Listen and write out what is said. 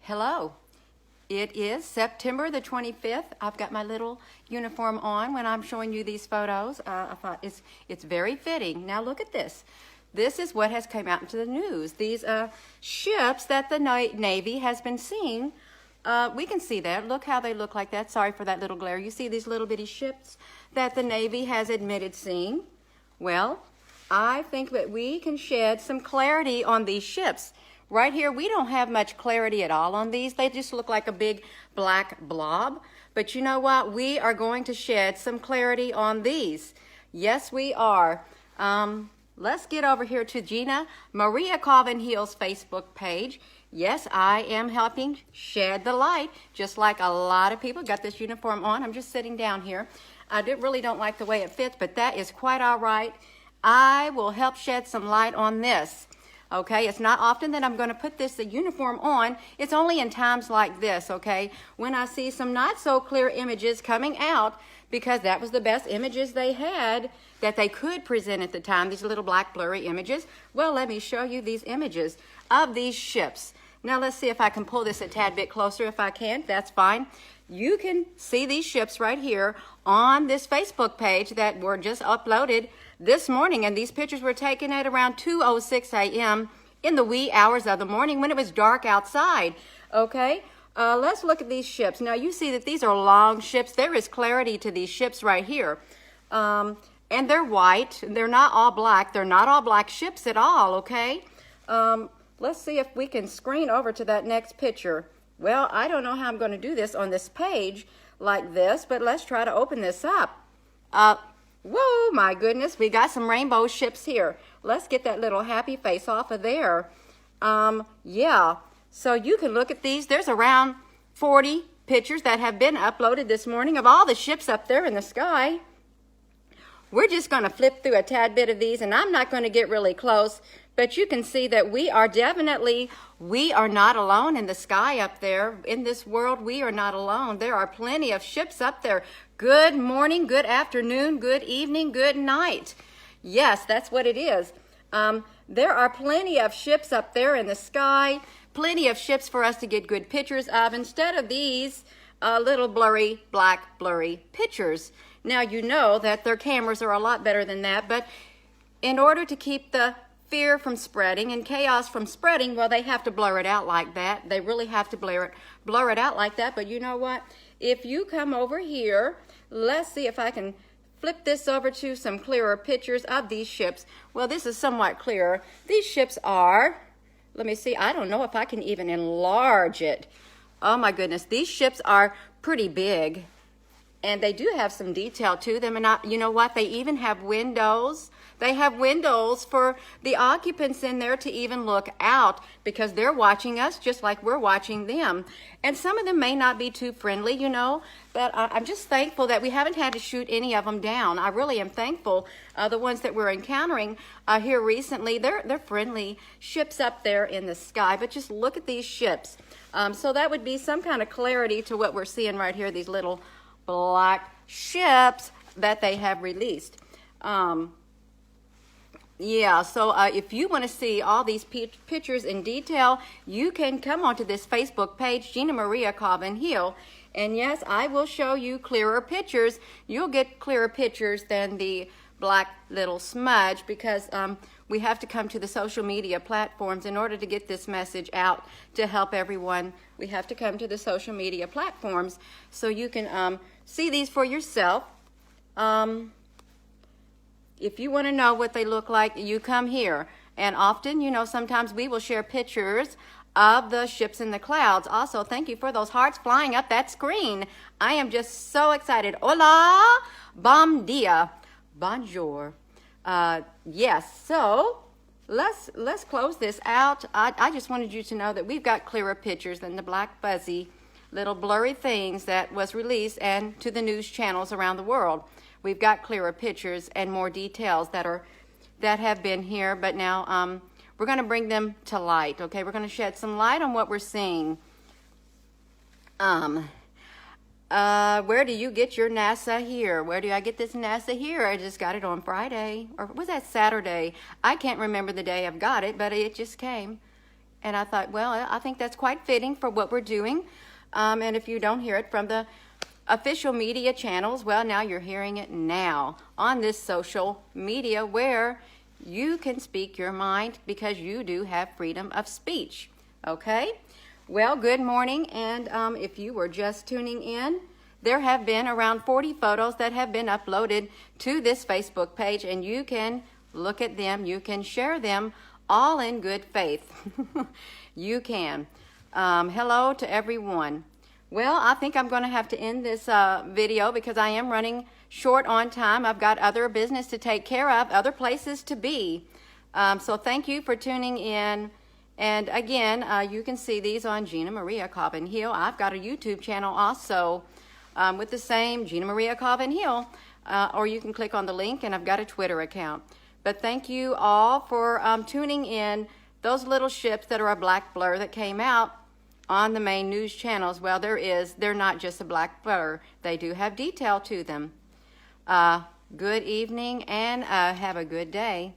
Hello. It is September the 25th. I've got my little uniform on when I'm showing you these photos. I thought it's very fitting. Now look at this. This is what has come out into the news. These ships that the Navy has been seeing. We can see that. Look how they look like that. Sorry for that little glare. You see these little bitty ships that the Navy has admitted seeing? Well, I think that we can shed some clarity on these ships. Right here, we don't have much clarity at all on these. They just look like a big black blob. But you know what? We are going to shed some clarity on these. Yes, we are. Let's get over here to Gina Maria Colvin Hill's Facebook page. Yes, I am helping shed the light, just like a lot of people. Got this uniform on. I'm just sitting down here. I really don't like the way it fits, but that is quite all right. I will help shed some light on this. Okay, it's not often that I'm going to put the uniform on. It's only in times like this, okay, when I see some not so clear images coming out, because that was the best images they had that they could present at the time, these little black blurry images. Well, let me show you these images of these ships. Now let's see if I can pull this a tad bit closer. If I can't, that's fine. You can see these ships right here on this Facebook page that were just uploaded this morning, and these pictures were taken at around 2:06 a.m. in the wee hours of the morning when it was dark outside. Okay, let's look at these ships. Now you see that these are long ships. There is clarity to these ships right here, and they're white. They're not all black. They're not all black ships at all. Okay, let's see if we can screen over to that next picture. Well, I don't know how I'm going to do this on this page like this, but let's try to open this up. Whoa, my goodness, we got some rainbow ships here. Let's get that little happy face off of there. Yeah, so you can look at these. There's around 40 pictures that have been uploaded this morning of all the ships up there in the sky. We're just going to flip through a tad bit of these, and I'm not going to get really close, but you can see that we are not alone in the sky up there. In this world, we are not alone. There are plenty of ships up there. Good morning, good afternoon, good evening, good night. Yes, that's what it is. There are plenty of ships up there in the sky, plenty of ships for us to get good pictures of instead of these little blurry, black, blurry pictures. Now, you know that their cameras are a lot better than that, but in order to keep the fear from spreading and chaos from spreading, well, they have to blur it out like that. They really have to blur it out like that. But you know what? If you come over here, let's see if I can flip this over to some clearer pictures of these ships. Well, this is somewhat clearer. These ships are, let me see, I don't know if I can even enlarge it. Oh my goodness, these ships are pretty big. And they do have some detail to them. And you know what? They even have windows. They have windows for the occupants in there to even look out because they're watching us just like we're watching them. And some of them may not be too friendly, you know, but I'm just thankful that we haven't had to shoot any of them down. I really am thankful. The ones that we're encountering here recently, they're friendly ships up there in the sky. But just look at these ships. So that would be some kind of clarity to what we're seeing right here, these little black ships that they have released. Yeah, so if you want to see all these pictures in detail, you can come onto this Facebook page, Gina Maria Colvin Hill. And yes, I will show you clearer pictures. You'll get clearer pictures than the black little smudge because we have to come to the social media platforms in order to get this message out to help everyone. We have to come to the social media platforms so you can see these for yourself. If you want to know what they look like, you come here. And often, you know, sometimes we will share pictures of the ships in the clouds. Also, thank you for those hearts flying up that screen. I am just so excited. Hola, bom dia, bonjour. Yes, so let's close this out. I just wanted you to know that we've got clearer pictures than the black fuzzy little blurry things that was released and to the news channels around the world. We've got clearer pictures and more details that have been here, but now we're going to bring them to light. Okay, we're going to shed some light on what we're seeing. Where do you get your NASA here? Where do I get this NASA here? I just got it on Friday, or was that Saturday? I can't remember the day I've got it, but it just came. And I thought, well, I think that's quite fitting for what we're doing. And if you don't hear it from the official media channels, well, now you're hearing it now on this social media where you can speak your mind because you do have freedom of speech. Okay? Well, good morning. And if you were just tuning in, there have been around 40 photos that have been uploaded to this Facebook page, and you can look at them. You can share them all in good faith. You can. Hello to everyone. Well, I think I'm going to have to end this video because I am running short on time. I've got other business to take care of, other places to be. So thank you for tuning in. And again, you can see these on Gina Maria Cobbin Hill. I've got a YouTube channel also with the same Gina Maria Cobbin Hill, or you can click on the link, and I've got a Twitter account. But thank you all for tuning in. Those little ships that are a black blur that came out on the main news channels, well, they're not just a black blur. They do have detail to them. Good evening, and have a good day.